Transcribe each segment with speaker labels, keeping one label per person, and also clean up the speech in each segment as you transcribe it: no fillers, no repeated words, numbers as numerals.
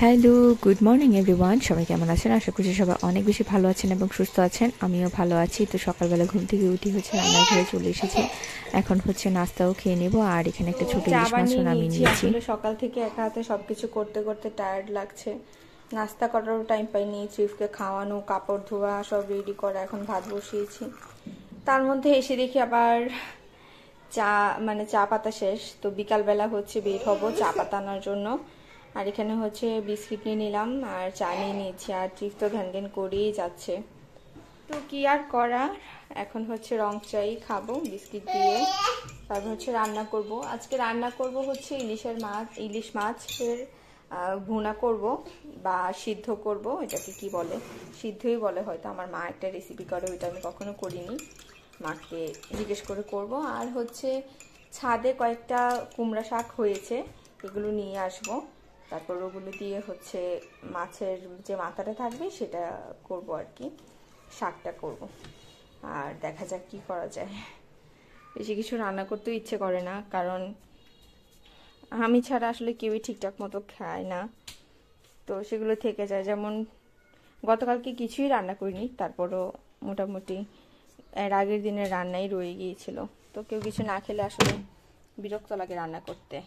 Speaker 1: Hello, good morning everyone. সবাই কেমন আছেন? আশা করছি সবাই অনেক বেশি ভালো আছেন এবং সুস্থ আছেন। আমিও ভালো আছি। তো সকালবেলা ঘুম থেকে উঠি রান্নাঘরে চলে এসেছি। এখন নাস্তাও খেয়ে নেব, আর এখানে একটা ছোট
Speaker 2: চা
Speaker 1: ইলিশ মাছও
Speaker 2: বানিয়ে
Speaker 1: নামিয়ে
Speaker 2: নিয়েছি।
Speaker 1: নিয়েছি।
Speaker 2: আসলে সকাল থেকে একা হাতে সবকিছু করতে করতে টায়ার্ড লাগছে। নাস্তা করারও টাইম পাইনি, চিফকে খাওয়ানো, কাপড় ধোয়া সব রেডি করা, এখন ভাত বসিয়েছি। তার মধ্যে এসে দেখি আবার চা চা পাতা শেষ। তো বিকালবেলা বের হবো চা পাতা আনার জন্য। আর এখানে বিস্কিট নিয়ে নিলাম আর চা নিয়ে নিয়েছি, আর চিফ তো ঘ্যান ঘ্যান করেই যাচ্ছে। তো কি আর করার, এখন রং চাই খাবো বিস্কিট দিয়ে। তারপর রান্না করব। আজকে রান্না করব ইলিশ মাছের ভুনা করব বা সিদ্ধ করব। এটাকে কি বলে, সিদ্ধই বলে হয়তো। আমার মা একটা রেসিপি করে, ওইটা আমি কখনো করিনি, মাকে জিজ্ঞেস করে করব। আর ছাদে কয়েকটা কুমড়া শাক হয়েছে, এগুলো নিয়ে আসব। তারপর ওগুলো দিয়ে মাছের যে মাথাটা থাকবে সেটা করব আর কি, শাকটা করব। আর দেখা যাক কি করা যায়। বেশি কিছু রান্না করতেও ইচ্ছে করে না, কারণ আমি ছাড়া আসলে কেউই ঠিকঠাক মতো খায় না, তো সেগুলো থেকে যায়। যেমন গতকালকে কিছুই রান্না করিনি, তারপরও মোটামুটি এর আগের দিনের রান্নাই রয়ে গিয়েছিল। তো কেউ কিছু না খেলে আসলে বিরক্ত লাগে রান্না করতে।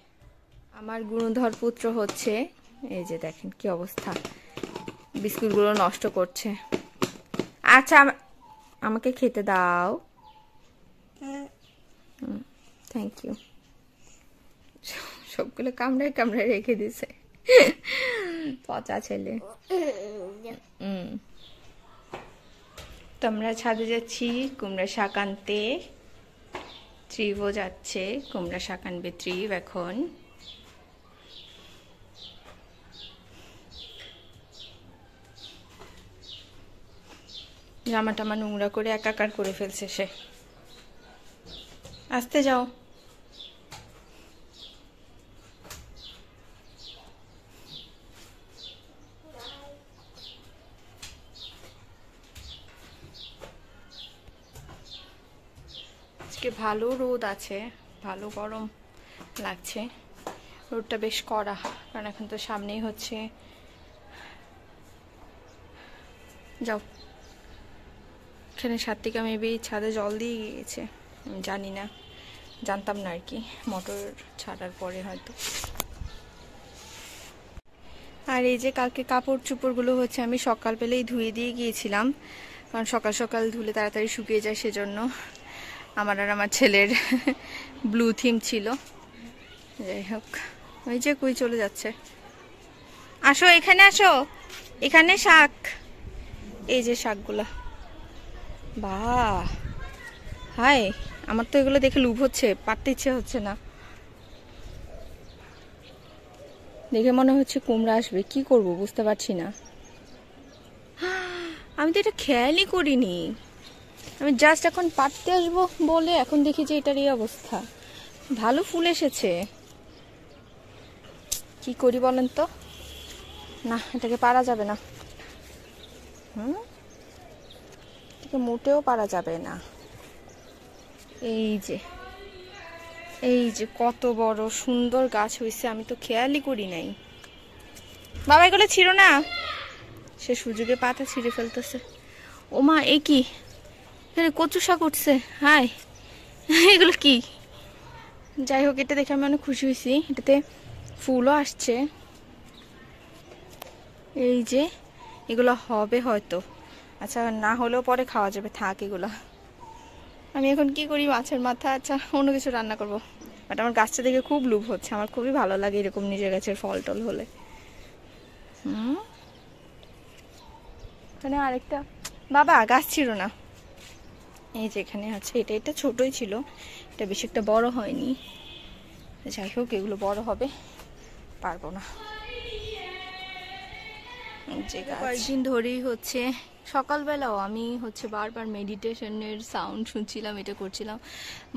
Speaker 2: আমার গুণধর পুত্র এই যে দেখেন কি অবস্থা, বিস্কুটগুলো নষ্ট করছে। আচ্ছা, আমাকে খেতে দাও। Thank you. সবগুলো কামড়ায় কামড়ায় রেখে দিছে, পচা ছেলে। তো আমরা ছাদে যাচ্ছি কুমড়া শাক আনতে। ত্রিভও যাচ্ছে, কুমড়া শাক আনবে ত্রিভ এখন। জামা টামা নোংরা করে একাকার করে ফেলছে সে। আসতে যাও। আজকে ভালো রোদ আছে, ভালো গরম লাগছে। রোদটা বেশ কড়া, কারণ এখন তো সামনেই যাও। এখানে সাত্বিকা মেবি ছাদে জল দিয়ে গিয়েছে, জানি না, জানতাম না আর কি, মোটর ছাড়ার পরে হয়তো। আর এই যে কালকে কাপড় চোপড়গুলো আমি সকালবেলাই ধুয়ে দিয়ে গিয়েছিলাম, কারণ সকাল সকাল ধুলে তাড়াতাড়ি শুকিয়ে যায়, সেজন্য। আমার আর আমার ছেলের ব্লু থিম ছিল। যাই হোক, ওই যে কই চলে যাচ্ছে। আসো এখানে, আসো এখানে, শাক, এই যে শাকগুলা। বাহ, হাই, আমার তো এগুলো দেখে লোভ হচ্ছে, পারতে ইচ্ছে হচ্ছে না। দেখে মনে হচ্ছে কুমড়া আসবে, কি করব বুঝতে পারছি না। আমি তো এটা খেয়ালই করিনি, আমি জাস্ট এখন পারতে আসবো বলে এখন দেখি যে এটার এই অবস্থা। ভালো ফুল এসেছে, কি করি বলেন তো। না, এটাকে পারা যাবে না। এটাকে মোটেও পারা যাবে না। এই যে কত বড় সুন্দর গাছ হয়েছে, আমি তো খেয়ালই করি নাই। বাবা এগুলো ছিঁড়ো না, সে সুযোগে পাতা ছিঁড়ে ফেলতেছে। ও মা, এ কি, কচু শাক উঠছে, হাই এগুলো কি। যাই হোক, এটা দেখে আমি অনেক খুশি হয়েছি, এটাতে ফুলও আসছে। এই যে এগুলো হবে হয়তো, আচ্ছা না হলেও পরে খাওয়া যাবে, থাক এগুলো। আমি এখন কি করি, মাছের মাথা, আচ্ছা অন্য কিছু রান্না করব। বাট আমার গাছটা দেখে খুব লোভ হচ্ছে, আমার খুবই ভালো লাগে এরকম নিজের গাছের ফল টল হলে। এখানে আরেকটা, বাবা গাছ ছিল না, এই যে এখানে আছে। এটা ছোটই ছিল, এটা বেশি একটা বড় হয়নি। যাই হোক, এগুলো বড় হবে, পারবো না। যে কয়েকদিন ধরেই সকালবেলাও আমি বারবার মেডিটেশনের সাউন্ড শুনছিলাম, এটা করছিলাম।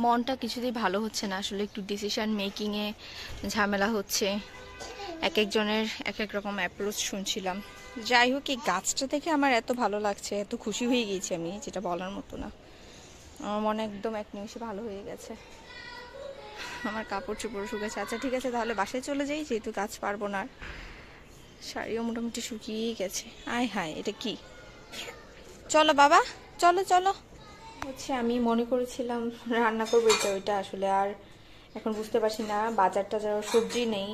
Speaker 2: মনটা কিছুতেই ভালো হচ্ছে না আসলে, একটু ডিসিশন মেকিংয়ে ঝামেলা হচ্ছে। এক একজনের এক এক রকম অ্যাপ্রোচ শুনছিলাম। যাই হোক, এই গাছটা দেখে আমার এত ভালো লাগছে, এত খুশি হয়ে গিয়েছি আমি, যেটা বলার মতো না। আমার মনে একদম এক নিমিষে ভালো হয়ে গেছে। আমার কাপড় চোপড় শুকেছে। আচ্ছা ঠিক আছে, তাহলে বাসায় চলে যাই, যেহেতু গাছ পারবো না। শাড়িও মোটামুটি শুকিয়ে গেছে। আয় হায়, এটা কি? চলো বাবা, চলো চলো। হচ্ছে আমি মনে করেছিলাম রান্না করবো এটা ওইটা, আসলে আর এখন বুঝতে পারছি না, বাজারটা যাওয়ার সবজি নেই,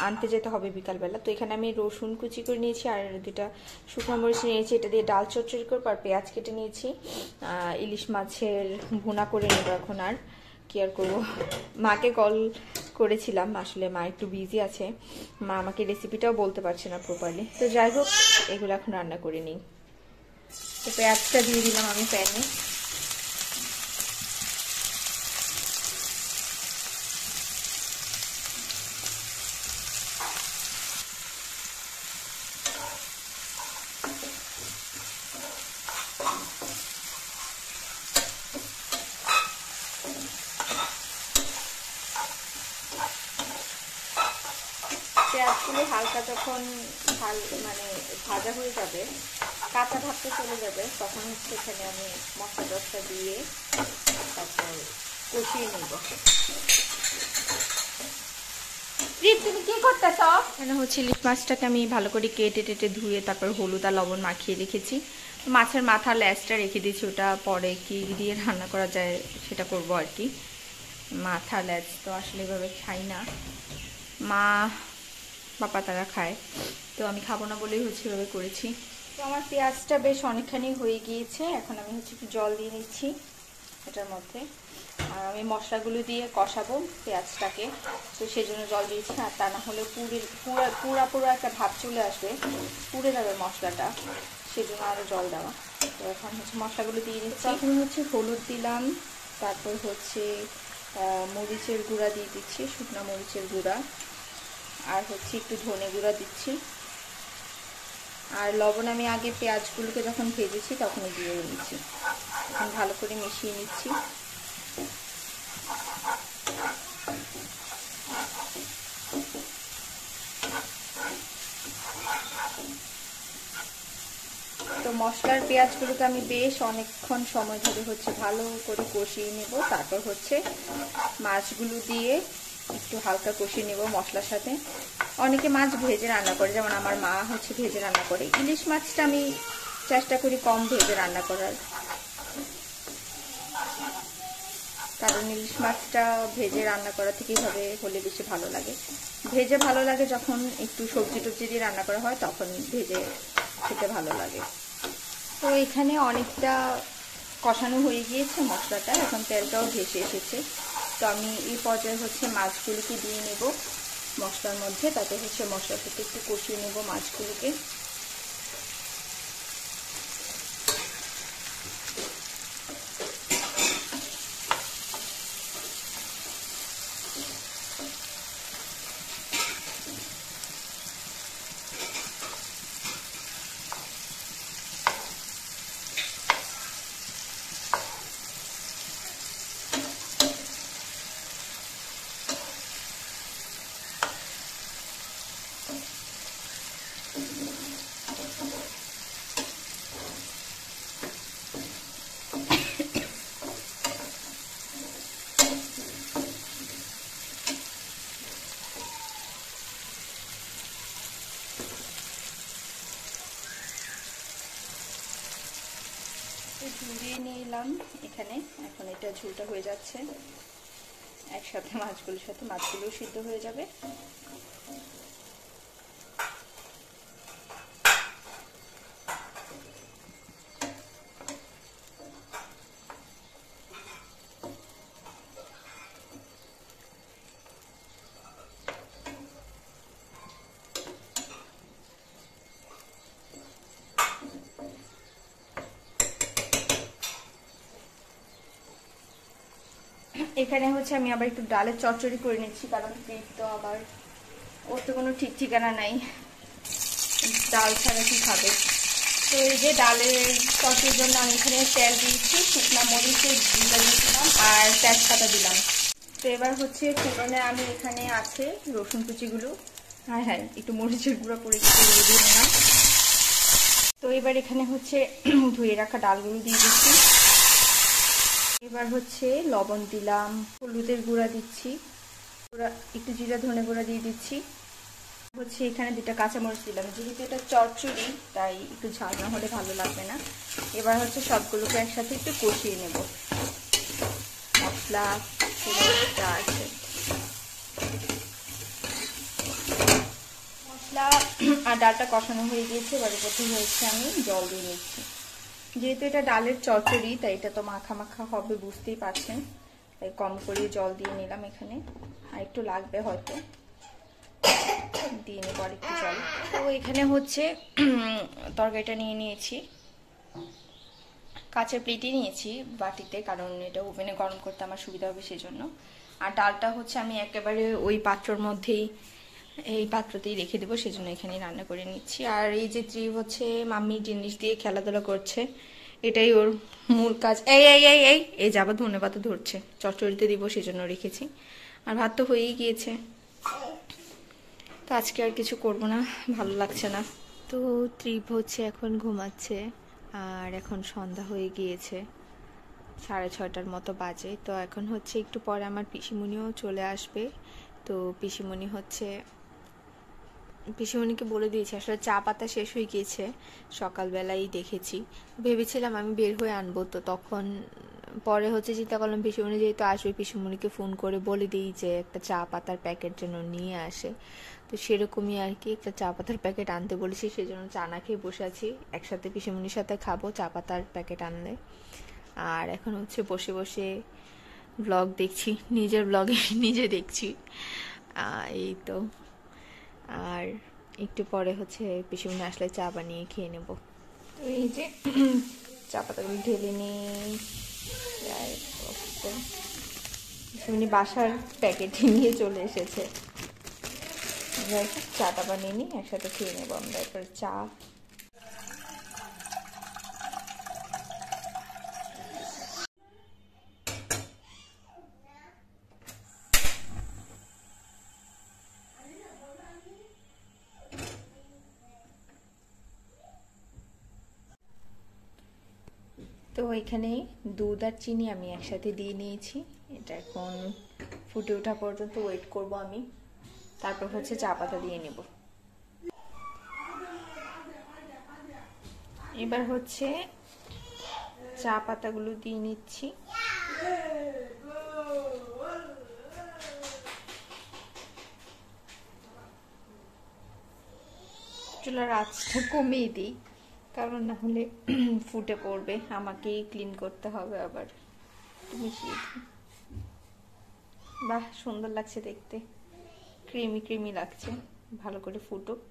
Speaker 2: আনতে যেতে হবে বিকালবেলা। তো এখানে আমি রসুন কুচি করে নিয়েছি আর দুটা শুকনো মরিচ নিয়েছি, এটা দিয়ে ডাল চচ্চড়ি করবো। আর পেঁয়াজ কেটে নিয়েছি, ইলিশ মাছের ভুনা করে নেবো এখন। আর কি আর করবো, মাকে কল করেছিলাম, আসলে মা একটু বিজি আছে, মা আমাকে রেসিপিটাও বলতে পারছে না প্রপারলি। তো যাই হোক, এগুলো এখন রান্না করে নিই। তো পেঁয়াজটা দিয়ে দিলাম আমি প্যানে। পেঁয়াজগুলো হালকা যখন মানে ভাজা হয়ে যাবে, কাঁচা ভাবতে চলে যাবে, তখন হচ্ছে এখানে আমি মশলা টসলা দিয়ে তারপর কষিয়ে নিব। তুমি কি করতেছ? এখানে হচ্ছে ইলিশ মাছটাকে আমি ভালো করে কেটে টেটে ধুয়ে তারপর হলুদ আর লবণ মাখিয়ে রেখেছি। মাছের মাথা ল্যাজটা রেখে দিয়েছি, ওটা পরে কি দিয়ে রান্না করা যায় সেটা করব আর কি। মাথা ল্যাজ তো আসলে এভাবে খাই না, মা বাবা তারা খায়, তো আমি খাবো না বলেই হচ্ছে এভাবে করেছি। তো আমার পেঁয়াজটা বেশ অনেকখানি হয়ে গিয়েছে, এখন আমি হচ্ছে একটু জল দিয়ে নিচ্ছি এটার মধ্যে। আর আমি মশলাগুলো দিয়ে কষাবো পেঁয়াজটাকে, তো সেই জন্য জল দিয়েছি। আর তা না হলে পুরা একটা ভাব চলে আসবে, পুড়ে যাবে মশলাটা, সেই জন্য আরও জল দেওয়া। তো এখন হচ্ছে মশলাগুলো দিয়ে দিচ্ছি। এখন হচ্ছে হলুদ দিলাম, তারপর হচ্ছে মরিচের গুঁড়া দিয়ে দিচ্ছি, শুকনো মরিচের গুঁড়া, আর হচ্ছে একটু ধনে গুঁড়া দিচ্ছি। আর লবণ আমি আগে পেঁয়াজগুলোকে যখন ভেজেছি তখনই দিয়ে নিচ্ছি। এখন ভালো করে মিশিয়ে নিচ্ছি। তো মশলার পেঁয়াজগুলোকে আমি বেশ অনেকক্ষণ সময় ধরে হচ্ছে ভালো করে কষিয়ে নেব। তারপর হচ্ছে মাছগুলো দিয়ে একটু হালকা কষিয়ে নেব মশলার সাথে। অনেকে মাছ ভেজে রান্না করে, যেমন আমার মা হচ্ছে ভেজে রান্না করে। ইলিশ মাছটা আমি চেষ্টা করি কম ভেজে রান্না করার, কারণ ইলিশ মাছটা ভেজে রান্না করা থেকে এইভাবে হলে বেশি ভালো লাগে। ভেজে ভালো লাগে যখন একটু সবজি টবজি দিয়ে রান্না করা হয়, তখন ভেজে খেতে ভালো লাগে। তো এখানে অনেকটা কষানো হয়ে গিয়েছে মশলাটা, এখন তেলটাও ভেসে এসেছে। তো আমি এই পর্যায়ে হচ্ছে মাছগুলোকে দিয়ে নেব মশলার মধ্যে, তাতে হচ্ছে মশলার সাথে একটু কষিয়ে নেব মাছগুলোকে। ঝুলিয়ে নিয়ে এলাম এখানে, এখন এটা ঝুলটা হয়ে যাচ্ছে একসাথে মাছগুলোর সাথে, মাছগুলোও সিদ্ধ হয়ে যাবে। এখানে হচ্ছে আমি আবার একটু ডালের চচ্চড়ি করে নিচ্ছি, কারণ পেট তো আবার ওর তো কোনো ঠিক ঠিকানা নাই, ডাল ছাড়া কি খাবে। তো এই যে ডালের চচ্চড়ির জন্য আমি এখানে তেল দিয়েছি, শুকনো মরিচের গুঁড়া দিয়েছিলাম আর তেজপাতা দিলাম। তো এবার হচ্ছে ফোড়নে আমি এখানে আছে রসুন কুচিগুলো, হ্যাঁ হ্যাঁ একটু মরিচের গুঁড়া পরে দিয়ে দিলাম। তো এবার এখানে হচ্ছে ধুয়ে রাখা ডালগুলো দিয়ে দিচ্ছি। এবার হচ্ছে লবণ দিলাম, হলুদের গুঁড়া দিচ্ছি, একটু জিরা ধনে গুঁড়া দিয়ে দিচ্ছি, হচ্ছে এখানে 2টা কাঁচামরিচ দিলাম, যেহেতু এটা চচ্চড়ি তাই একটু ঝাল না হলে ভালো লাগবে না। এবার হচ্ছে সবগুলোকে একসাথে একটু কষিয়ে নেব, মশলা যা আছে। মশলা আর ডালটা কষানো হয়ে গিয়েছে, এবারে প্রথমে হচ্ছে আমি জল দিয়ে নিচ্ছি। যেহেতু এটা ডালের চচ্চড়ি তাই এটা তো মাখা মাখা হবে, বুঝতেই পারছেন, তাই কম করে জল দিয়ে নিলাম এখানে। আর একটু লাগবে হয়তো, দিয়ে নেব আর একটু জল। তো এখানে হচ্ছে তরকারিটা নিয়ে নিয়েছি, কাঁচের প্লেটই নিয়েছি বাটিতে, কারণ এটা ওভেনে গরম করতে আমার সুবিধা হবে সেই জন্য। আর ডালটা হচ্ছে আমি একেবারে ওই পাত্রর মধ্যেই, এই পাত্রতেই রেখে দেবো, সেই জন্য এখানেই রান্না করে নিচ্ছি। আর এই যে ত্রিভ হচ্ছে মাম্মির জিনিস দিয়ে খেলাধুলা করছে, এটাই ওর মূল কাজ। এই এই এই এই এই যাবা ধনেপাতা ধরছে, চচ্চড়িতে দিব সেই জন্য রেখেছি। আর ভাত তো হয়েই গিয়েছে, তো আজকে আর কিছু করব না, ভালো লাগছে না।
Speaker 1: তো ত্রিভ হচ্ছে এখন ঘুমাচ্ছে, আর এখন সন্ধ্যা হয়ে গিয়েছে, 6:30টার মতো বাজে। তো এখন হচ্ছে একটু পরে আমার পিসিমণিও চলে আসবে। তো পিসিমণিকে বলে দিয়েছি, আসলে চা পাতা শেষ হয়ে গিয়েছে, সকালবেলাই দেখেছি, ভেবেছিলাম আমি বের হয়ে আনবো। তো তখন পরে হচ্ছে চিন্তা করলাম পিসিমণি যেহেতু আসবে, পিসিমণিকে ফোন করে বলে দিই যে একটা চা পাতার প্যাকেট যেন নিয়ে আসে। তো সেরকমই আর কি, একটা চা পাতার প্যাকেট আনতে বলেছি, সেই জন্য চা না খেয়ে বসে আছি, একসাথে পিসিমণির সাথে খাবো চা পাতার প্যাকেট আনলে। আর এখন হচ্ছে বসে বসে ব্লগ দেখছি, নিজের ব্লগে নিজে দেখছি, এই তো। আর একটু পরে হচ্ছে পিসিমণি আসলে চা বানিয়ে খেয়ে নেব।
Speaker 2: তো এই যে চা পাতাগুলো ঢেলে নিই, পিসিমণি বাসার প্যাকেট নিয়ে চলে এসেছে। চাটা বানিয়ে নিই, একসাথে খেয়ে নেবো আমরা এরপর চা। তো এখানে দুধ আর চিনি আমি একসাথে দিয়ে নিয়েছি, এটা এখন ফুটে ওঠা পর্যন্ত ওয়েট করব আমি, তারপর হচ্ছে চা পাতা দিয়ে নেব। এবার হচ্ছে চা পাতাগুলো দিয়ে নিচ্ছি। চুলার আঁচটা কমিয়ে দিই, কারণ না হলে ফুটে পড়বে, আমাকেই ক্লিন করতে হবে আবার। মিশিয়ে দিই। বাহ, সুন্দর লাগছে দেখতে, ক্রিমি ক্রিমি লাগছে, ভালো করে ফুটুক।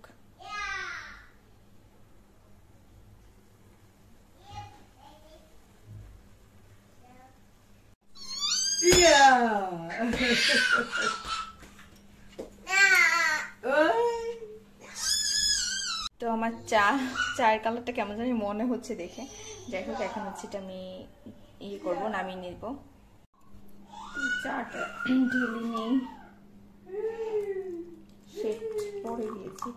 Speaker 2: তো আমার চায়ের কালারটা কেমন জানি মনে হচ্ছে দেখে, যাই হোক এখন হচ্ছে এটা আমি ইয়ে করবো, নামিয়ে নিব। চাটা ঢেলে নিই, সেট পরে দিয়েছি।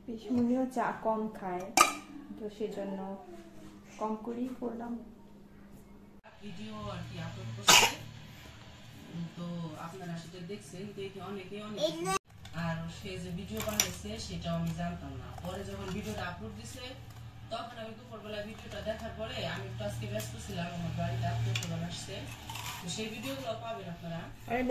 Speaker 2: পিসমুনিও চা কম খায়, তো সেজন্য কম করেই করলাম।
Speaker 3: ভিডিও আর কি আপলোড করছে, তো আপনারা সেটা দেখছেন, দেখে অনেকে আর সে যে ভিডিও বানাইছে সেটাও আমি জানতাম না। পরে যখন ভিডিওটা আপলোড দিছে তখন আমি দুপুরবেলা ভিডিওটা দেখার পরে আমি একটু আজকে ব্যস্ত ছিলাম, আমার বাড়িতে আত্মীয় আসছে, তো সেই ভিডিওগুলো পাবেন আপনারা। আমি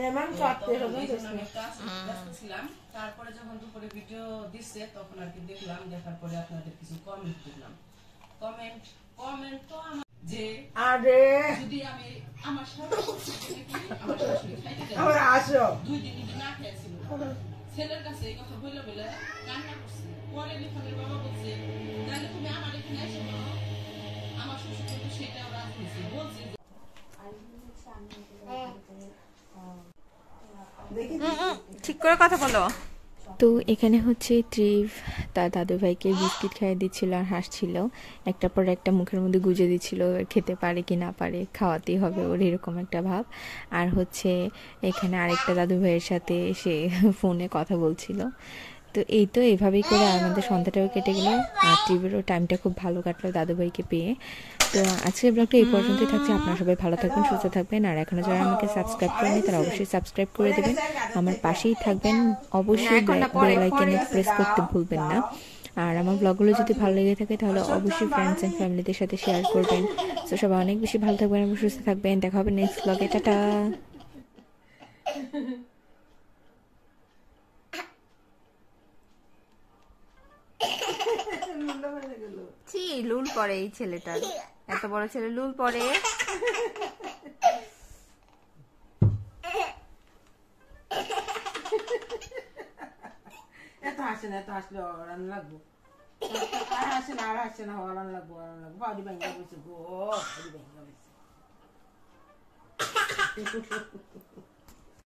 Speaker 3: একটু ব্যস্ত ছিলাম, তারপরে যখন দুপুরে ভিডিও দিচ্ছে তখন আর কি দেখলাম, দেখার পরে আপনাদের কিছু কমেন্ট দেখলাম। কমেন্ট তো আমার যে আরে যদি আমি আমার শাশুড়ি খাইতে যাই, আমার আসো 2 দিন না খেয়েছিল, ছেলের কাছে এই কথা বলে বলে কান্না করছে। পরে লিখনের বাবা বলছে, তাহলে তুমি আমার এখানে এসে বলো, আমার শ্বশুর কিন্তু সেটাও রাজি হয়েছে, বলছে
Speaker 2: ঠিক করে কথা বলো।
Speaker 1: তো এখানে হচ্ছে ত্রিভ তার দাদু ভাইকে বিস্কিট খাইয়ে দিচ্ছিল আর হাসছিল, একটার পর একটা মুখের মধ্যে গুজে দিচ্ছিল, খেতে পারে কি না পারে, খাওয়াতেই হবে ওর এরকম একটা ভাব। আর হচ্ছে এখানে আরেকটা দাদু ভাইয়ের সাথে সে ফোনে কথা বলছিল। তো এই তো এভাবেই করে আমাদের সন্ধ্যাটাও কেটে গেল, আর টিভিরও টাইমটা খুব ভালো কাটলো দাদু ভাইকে পেয়ে। তো আজকের ব্লগটা এই পর্যন্তই থাকছে। আপনারা সবাই ভালো থাকবেন, সুস্থ থাকবেন, আর এখনো যারা আমাকে সাবস্ক্রাইব করেনি তারা অবশ্যই সাবস্ক্রাইব করে দেবেন, আমার পাশেই থাকবেন, অবশ্যই বেল আইকনে প্রেস করতে ভুলবেন না। আর আমার ব্লগগুলো যদি ভালো লেগে থাকে তাহলে অবশ্যই ফ্রেন্ডস অ্যান্ড ফ্যামিলিদের সাথে শেয়ার করবেন। তো সবাই অনেক বেশি ভালো থাকবেন এবং সুস্থ থাকবেন। দেখা হবে নেক্সট ব্লগে। টাটা। ছি, লুল পরে এই ছেলেটার, এত বড় ছেলে লুল পরে।
Speaker 3: এত হাসে না, এত হাসলে অরান লাগবো। আর হাসে না, অরান লাগবো, বাড়ি ভেঙে গেছে গো, বাড়ি ভেঙে গেছে।